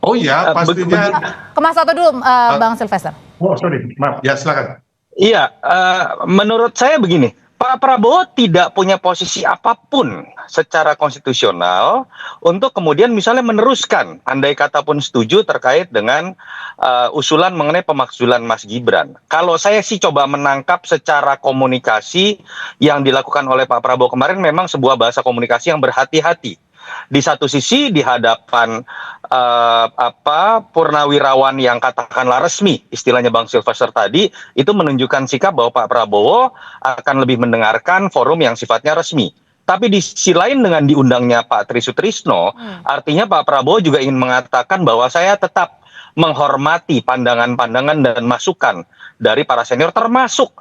Oh iya, pastinya. Ke Mas Soto dulu, Bang Silvester. Oh sorry, maaf. Ya silakan. Iya, menurut saya begini, Pak Prabowo tidak punya posisi apapun secara konstitusional untuk kemudian misalnya meneruskan, andai kata pun setuju terkait dengan usulan mengenai pemakzulan Mas Gibran. Kalau saya sih coba menangkap secara komunikasi yang dilakukan oleh Pak Prabowo kemarin memang sebuah bahasa komunikasi yang berhati-hati. Di satu sisi di hadapan purnawirawan yang katakanlah resmi, istilahnya Bang Silvester tadi, itu menunjukkan sikap bahwa Pak Prabowo akan lebih mendengarkan forum yang sifatnya resmi. Tapi di sisi lain dengan diundangnya Pak Tri Sutrisno, artinya Pak Prabowo juga ingin mengatakan bahwa saya tetap menghormati pandangan-pandangan dan masukan dari para senior, termasuk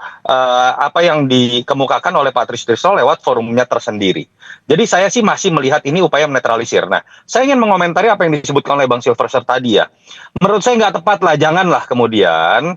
apa yang dikemukakan oleh Pak Tri Sutrisno lewat forumnya tersendiri. Jadi saya sih masih melihat ini upaya menetralisir. Nah, saya ingin mengomentari apa yang disebutkan oleh Bang Silvester tadi ya. Menurut saya nggak tepat lah, janganlah kemudian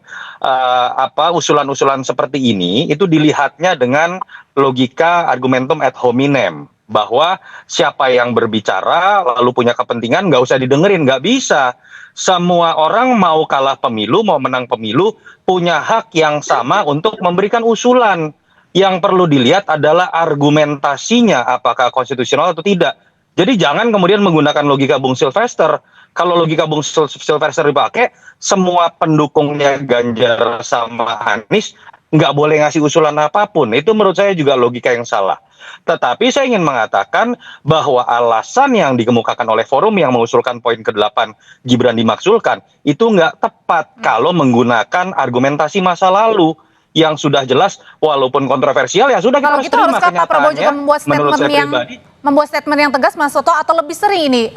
usulan-usulan seperti ini itu dilihatnya dengan logika argumentum ad hominem, bahwa siapa yang berbicara lalu punya kepentingan nggak usah didengerin, nggak bisa. Semua orang mau kalah pemilu, mau menang pemilu, punya hak yang sama untuk memberikan usulan. Yang perlu dilihat adalah argumentasinya, apakah konstitusional atau tidak. Jadi jangan kemudian menggunakan logika Bung Silvester. Kalau logika Bung Silvester dipakai, semua pendukungnya Ganjar sama Anies nggak boleh ngasih usulan apapun. Itu menurut saya juga logika yang salah. Tetapi saya ingin mengatakan bahwa alasan yang dikemukakan oleh forum yang mengusulkan poin ke-8 Gibran dimakzulkan itu nggak tepat kalau menggunakan argumentasi masa lalu yang sudah jelas walaupun kontroversial ya sudah kita harus terima haruskah Pak Prabowo juga membuat statement yang tegas, Mas Soto, atau lebih sering ini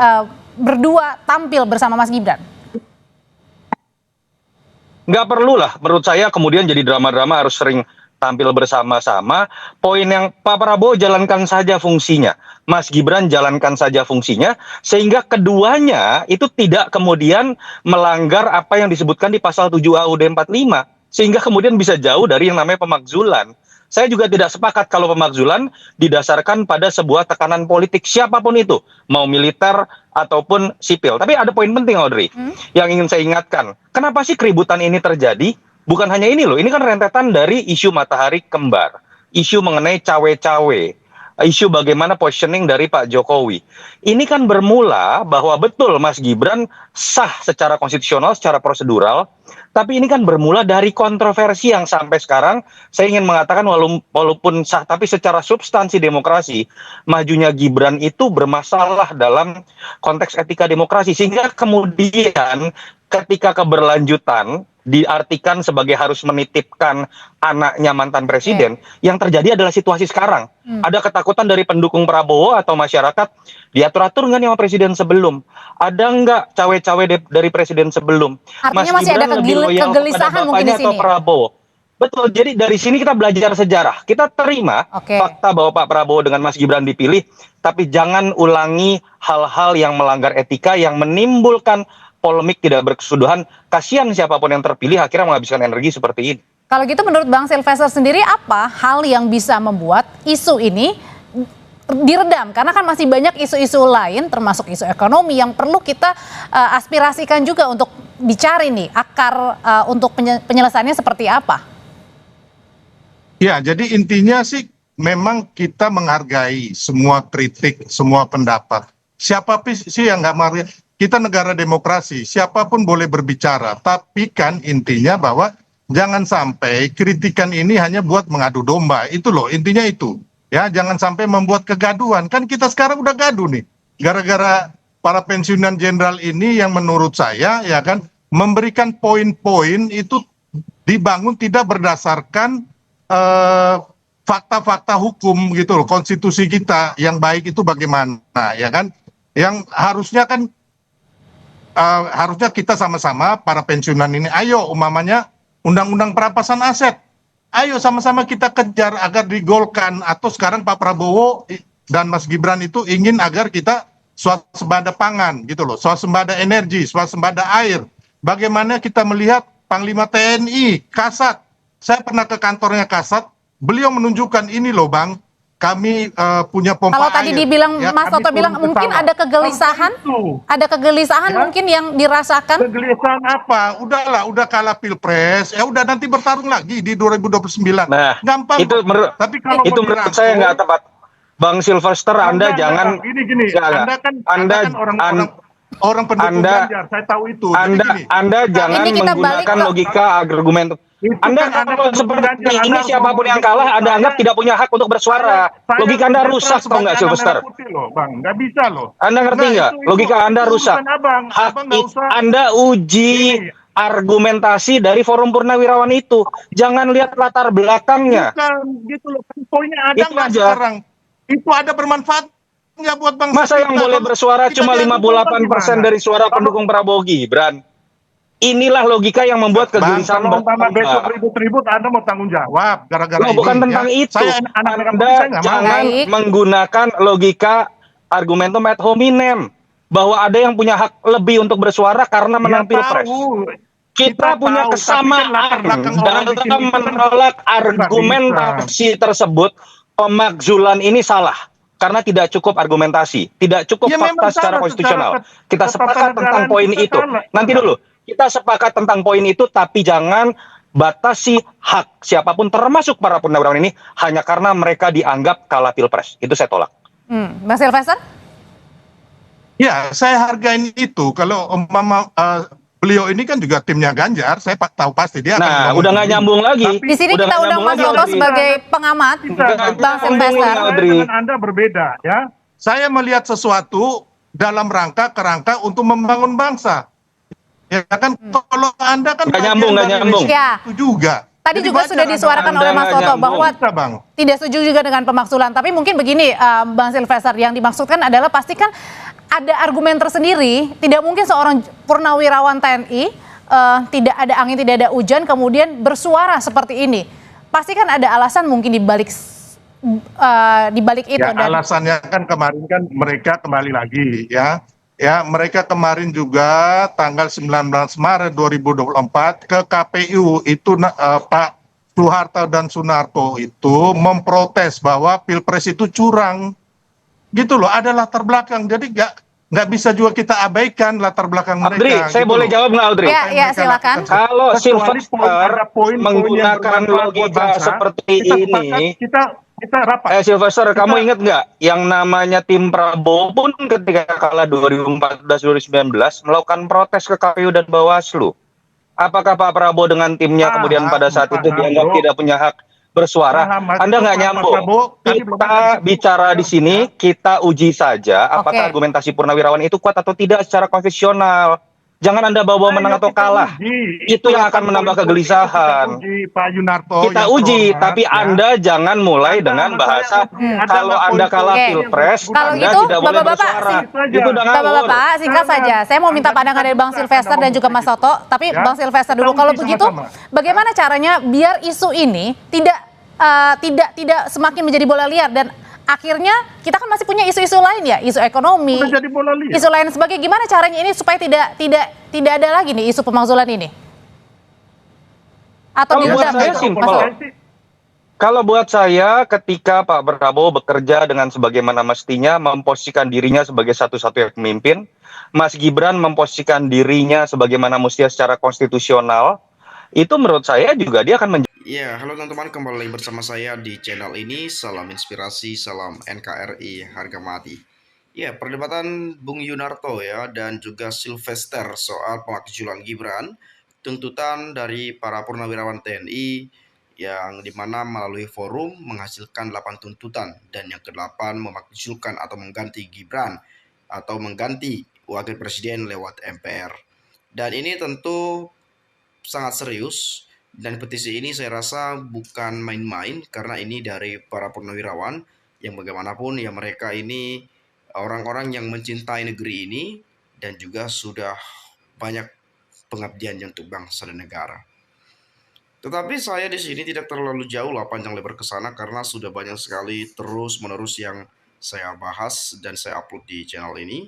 berdua tampil bersama Mas Gibran? Nggak perlu lah, menurut saya kemudian jadi drama-drama harus sering tampil bersama-sama. Poin yang Pak Prabowo jalankan saja fungsinya, Mas Gibran jalankan saja fungsinya, sehingga keduanya itu tidak kemudian melanggar apa yang disebutkan di pasal 7 AUD 45, sehingga kemudian bisa jauh dari yang namanya pemakzulan. Saya juga tidak sepakat kalau pemakzulan didasarkan pada sebuah tekanan politik siapapun itu, mau militer ataupun sipil. Tapi ada poin penting, Audrey, yang ingin saya ingatkan. Kenapa sih keributan ini terjadi? Bukan hanya ini loh, ini kan rentetan dari isu matahari kembar, isu mengenai cawe-cawe, isu bagaimana positioning dari Pak Jokowi. Ini kan bermula bahwa betul Mas Gibran sah secara konstitusional, secara prosedural, tapi ini kan bermula dari kontroversi yang sampai sekarang saya ingin mengatakan walaupun sah, tapi secara substansi demokrasi, majunya Gibran itu bermasalah dalam konteks etika demokrasi, sehingga kemudian ketika keberlanjutan diartikan sebagai harus menitipkan anaknya mantan presiden, yang terjadi adalah situasi sekarang. Ada ketakutan dari pendukung Prabowo atau masyarakat, diatur-atur nggak nih sama presiden sebelum? Ada nggak cawe-cawe dari presiden sebelum? Artinya masih ada kegelisahan mungkin di sini. Prabowo. Betul, jadi dari sini kita belajar sejarah. Kita terima fakta bahwa Pak Prabowo dengan Mas Gibran dipilih, tapi jangan ulangi hal-hal yang melanggar etika, yang menimbulkan polemik tidak berkesudahan. Kasihan siapapun yang terpilih akhirnya menghabiskan energi seperti ini. Kalau gitu menurut Bang Silvester sendiri, apa hal yang bisa membuat isu ini diredam? Karena kan masih banyak isu-isu lain termasuk isu ekonomi yang perlu kita aspirasikan juga untuk dicari nih akar untuk penyelesaiannya seperti apa? Ya, jadi intinya sih memang kita menghargai semua kritik, semua pendapat. Siapa sih yang nggak menghargai? Kita negara demokrasi, siapapun boleh berbicara, tapi kan intinya bahwa jangan sampai kritikan ini hanya buat mengadu domba, itu loh, intinya itu. Ya, jangan sampai membuat kegaduhan, kan kita sekarang udah gaduh nih, gara-gara para pensiunan jenderal ini yang menurut saya, ya kan, memberikan poin-poin itu dibangun tidak berdasarkan fakta-fakta hukum gitu loh, konstitusi kita yang baik itu bagaimana, ya kan, yang harusnya kan, harusnya kita sama-sama para pensiunan ini, ayo umpamanya undang-undang perampasan aset, ayo sama-sama kita kejar agar digolkan, atau sekarang Pak Prabowo dan Mas Gibran itu ingin agar kita swasembada pangan gitu loh, swasembada energi, swasembada air. Bagaimana kita melihat Panglima TNI, Kasat, saya pernah ke kantornya Kasat, beliau menunjukkan ini loh Bang, kami punya pompa Kalau tadi air. dibilang Ya, Mas kami Toto bilang turun ke mungkin sawah. ada kegelisahan, ada kegelisahan Ya. mungkin yang dirasakan. Kegelisahan apa? Udahlah, udah kalah pilpres, ya udah nanti bertarung lagi di 2029. Nah, Gampang itu kok. menurut Tapi kalau mau menurut saya nggak dirangkul, tepat. Bang Silvester, Anda enggak, jangan Bang. Gini. nggak. Anda kan orang pendukung Anda Ganjar, saya tahu itu. Jadi gini, Anda jangan Ini kita balik menggunakan ke- logika argumen. itu Anda kan Anda kalau pendukung seperti Ganjar, Anda ini harus siapapun ngomong yang gitu. kalah Anda anggap tidak punya hak untuk bersuara. Saya Logika Anda netral rusak, tau sebagai nggak anak Silvester? merah putih loh, Bang. Nggak bisa loh. Anda ngerti Nah, nggak? Logika Anda itu rusak. urusan Abang. Abang nggak usah. Anda uji Ini. argumentasi dari Forum Purnawirawan itu. Jangan lihat latar belakangnya. Bukan gitu loh. Poinnya ada Itu nggak aja. sekarang? Itu ada bermanfaat nggak buat bangsa Masa yang kita? boleh Kalau bersuara kita cuma diadu 58% gimana? dari suara Kalau- pendukung Prabowo Gibran? Inilah logika yang membuat Bang, kegelisahan kalau umpama bertambah. besok ribut-ribut, Anda mau tanggung jawab gara-gara Loh, ini. bukan tentang ya. itu. Saya anak merah putih, Anda saya nggak mau. jangan Baik. menggunakan logika argumentum ad hominem bahwa ada yang punya hak lebih untuk bersuara karena menang Ya, pilpres. tahu. Kita punya tahu, tapi kan kesamaan latar belakang orang dalam bikin itu kan menolak nggak argumentasi tersebut. Pemakzulan ini salah karena tidak cukup argumentasi, tidak cukup Ya, memang fakta secara salah konstitusional. secara Kita sepakat tentang ketatanegaraan poin kita itu. salah. Nanti dulu, kita sepakat tentang poin itu, tapi jangan batasi hak siapapun termasuk para purnawirawan ini hanya karena mereka dianggap kalah pilpres. Itu saya tolak. Bang Silvester? Ya, saya hargain itu. Kalau umpama beliau ini kan juga timnya Ganjar, saya tahu pasti dia akan Nah, ngomong udah nggak begini. nyambung lagi. Tapi Di sini Udah kita nggak undang nyambung Mas lagi, Toto Audrey. sebagai pengamat, Kita- Bang Ngomongin, Silvester. Audrey. Saya dengan Anda berbeda ya. Saya melihat sesuatu dalam kerangka untuk membangun bangsa. Ya kan, kalau Anda kan Nggak bagian nyambung, nggak dari nyambung. resiko Ya. itu juga. Tadi Jadi juga wajar sudah disuarakan Anda oleh Mas nggak Toto nyambung. bahwa Bisa, Bang. tidak setuju juga dengan pemakzulan. Tapi mungkin begini, Bang Silvester, yang dimaksudkan adalah pasti kan ada argumen tersendiri. Tidak mungkin seorang purnawirawan TNI tidak ada angin, tidak ada hujan, kemudian bersuara seperti ini. Pasti kan ada alasan mungkin di balik itu. Ya, alasannya kan kemarin kan mereka kembali lagi ya. Ya, mereka kemarin juga tanggal 19 Maret 2024 ke KPU itu Pak Soeharto dan Sunarto itu memprotes bahwa Pilpres itu curang. Gitu loh, ada latar belakang. Jadi nggak bisa juga kita abaikan latar belakang mereka. Audrey, saya gitu boleh loh. jawab nggak, Audrey? Ya, Apa yang mereka silakan. lakukan. Kalau Kecuali Silvester ada poin-poin yang menggunakan bermanfaat buat logika bangsa, seperti kita ini, sepakat, kita rapat. Silvester, kamu ingat nggak yang namanya tim Prabowo pun ketika kalah 2014-2019 melakukan protes ke KPU dan Bawaslu. Apakah Pak Prabowo dengan timnya kemudian pada saat itu dianggap bro. tidak punya hak bersuara? Paham, Mas. Anda nggak Pak nyambung. Prabowo, kami belum Kita ada di situ. bicara di sini, kita uji saja apakah Oke. argumentasi purnawirawan itu kuat atau tidak secara konstitusional. Jangan Anda bawa menang atau kalah. Itu yang akan menambah kegelisahan. Kita uji, Pak Yunarto. Kita yang uji, terhormat, tapi ya. Anda jangan mulai dengan bahasa kalau Anda kalah Oke. pilpres, Kalau Anda gitu, tidak boleh Bapak-bapak, bersuara. sing- Itu udah ngawur. Bapak-bapak, singkat saja. Saya mau minta pandangan dari Bang Silvester dan juga Mas Toto. Tapi Ya, Bang Silvester dulu. kita Kalau uji begitu, sama-sama. bagaimana caranya biar isu ini tidak semakin menjadi bola liar dan akhirnya kita kan masih punya isu-isu lain ya, isu ekonomi, Udah jadi bola liar. isu lain sebagainya. Gimana caranya ini supaya tidak ada lagi nih isu pemakzulan ini? Atau Kalau buat diredam saya gitu, simpel. Mas Toto? Kalau buat saya, ketika Pak Prabowo bekerja dengan sebagaimana mestinya, memposisikan dirinya sebagai satu-satunya pemimpin, Mas Gibran memposisikan dirinya sebagaimana mestinya secara konstitusional, itu menurut saya juga dia akan Ya, halo teman-teman, kembali bersama saya di channel ini. Salam inspirasi, salam NKRI, harga mati. Ya, perdebatan Bung Yunarto ya dan juga Silvester soal pemakzulan Gibran, tuntutan dari para purnawirawan TNI yang dimana melalui forum menghasilkan 8 tuntutan dan yang ke-8 memakzulkan atau mengganti Gibran atau mengganti wakil presiden lewat MPR. Dan ini tentu sangat serius. Dan petisi ini saya rasa bukan main-main karena ini dari para purnawirawan yang bagaimanapun ya mereka ini orang-orang yang mencintai negeri ini dan juga sudah banyak pengabdiannya untuk bangsa dan negara. Tetapi saya di sini tidak terlalu jauh lah panjang lebar ke sana karena sudah banyak sekali terus-menerus yang saya bahas dan saya upload di channel ini.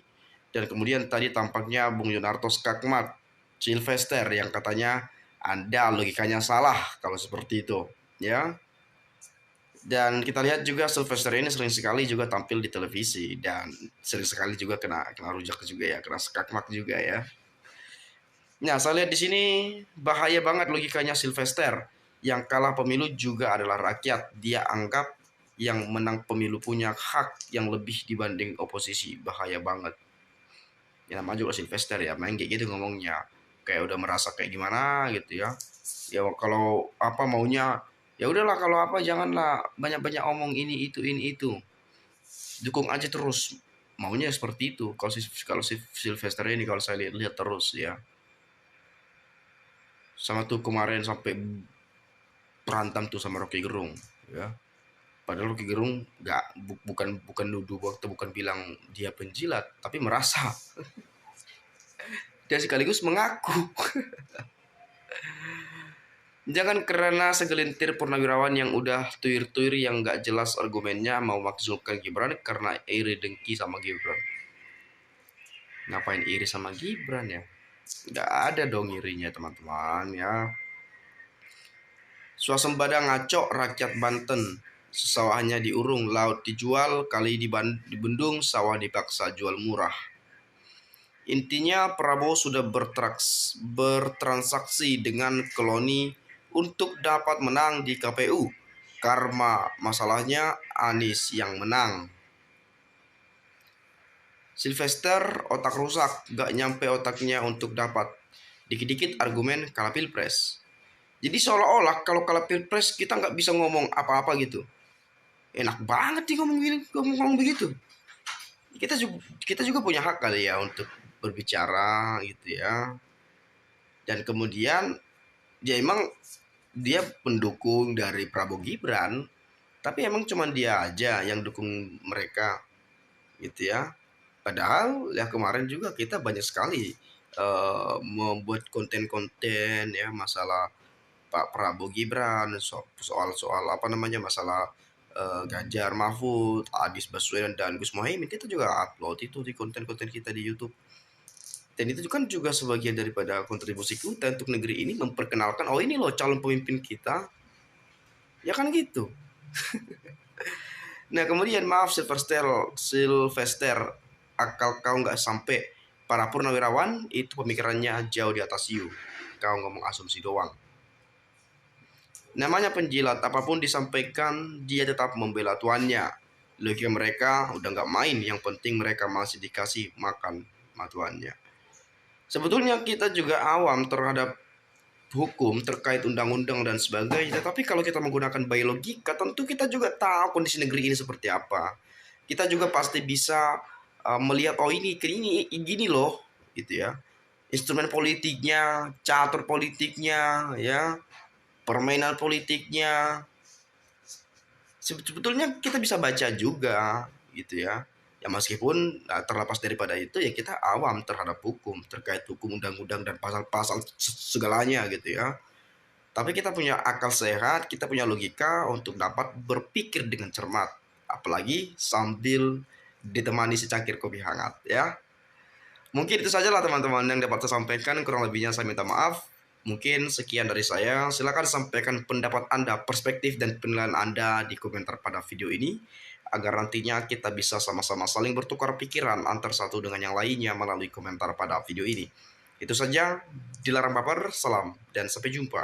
Dan kemudian tadi tampaknya Bung Yunarto skakmat Silvester yang katanya Anda logikanya salah kalau seperti itu, ya. Dan kita lihat juga Sylvester ini sering sekali juga tampil di televisi dan sering sekali juga kena rujak juga ya, kena skakmat juga ya. Nah, saya lihat di sini bahaya banget logikanya Sylvester. Yang kalah pemilu juga adalah rakyat. Dia anggap yang menang pemilu punya hak yang lebih dibanding oposisi. Bahaya banget. Ya namanya juga Sylvester ya, main kayak gitu ngomongnya. Kayak udah merasa kayak gimana gitu ya. Ya kalau apa maunya, ya udahlah kalau apa janganlah banyak-banyak omong ini itu. Dukung aja terus. Maunya seperti itu. Kalau si Sylvester ini kalau saya lihat terus ya. Sama tuh kemarin sampai berantem tuh sama Rocky Gerung ya. Padahal Rocky Gerung bukan nuduh waktu, bukan bilang dia penjilat, tapi merasa dan sekaligus mengaku. Jangan karena segelintir purnawirawan yang udah tuir-tuir yang nggak jelas argumennya mau maksudkan Gibran karena iri dengki sama Gibran. Ngapain iri sama Gibran ya? Nggak ada dong irinya teman-teman ya. Swasembada ngaco rakyat Banten. Sawahnya diurung, laut dijual, kali dibendung, sawah dipaksa jual murah. Intinya Prabowo sudah bertransaksi dengan koloni untuk dapat menang di KPU. Karma masalahnya Anies yang menang. Sylvester otak rusak, gak nyampe otaknya untuk dapat. Dikit-dikit argumen kalah pilpres. Jadi seolah-olah kalau kalah pilpres kita nggak bisa ngomong apa-apa gitu. Enak banget nih ngomong begitu. Kita juga punya hak kali ya untuk berbicara gitu ya. Dan kemudian dia pendukung dari Prabowo Gibran, tapi emang cuma dia aja yang dukung mereka gitu ya. Padahal ya kemarin juga kita banyak sekali membuat konten-konten ya masalah Pak Prabowo Gibran, soal apa namanya masalah Ganjar Mahfud, Anies Baswedan dan Gus Mohaimin. Kita juga upload itu di konten-konten kita di YouTube. Dan itu kan juga sebagian daripada kontribusi kita untuk negeri ini memperkenalkan, oh ini loh calon pemimpin kita. Ya kan gitu. Nah kemudian maaf Sylvester, akal kau nggak sampai. Para purnawirawan itu pemikirannya jauh di atas you. Kau ngomong asumsi doang. Namanya penjilat, apapun disampaikan dia tetap membela tuannya. Logika mereka udah nggak main, yang penting mereka masih dikasih makan tuannya. Sebetulnya kita juga awam terhadap hukum terkait undang-undang dan sebagainya. Tapi kalau kita menggunakan biologika, tentu kita juga tahu kondisi negeri ini seperti apa. Kita juga pasti bisa melihat oh ini gini loh, gitu ya. Instrumen politiknya, catur politiknya, ya, permainan politiknya. Sebetulnya kita bisa baca juga, gitu ya. Ya meskipun terlepas daripada itu ya kita awam terhadap hukum, terkait hukum undang-undang dan pasal-pasal segalanya gitu ya. Tapi kita punya akal sehat, kita punya logika untuk dapat berpikir dengan cermat. Apalagi sambil ditemani secangkir kopi hangat ya. Mungkin itu sajalah teman-teman yang dapat saya sampaikan, kurang lebihnya saya minta maaf. Mungkin sekian dari saya. Silakan sampaikan pendapat Anda, perspektif dan penilaian Anda di komentar pada video ini, agar nantinya kita bisa sama-sama saling bertukar pikiran antar satu dengan yang lainnya melalui komentar pada video ini. Itu saja, dilarang baper, salam, dan sampai jumpa.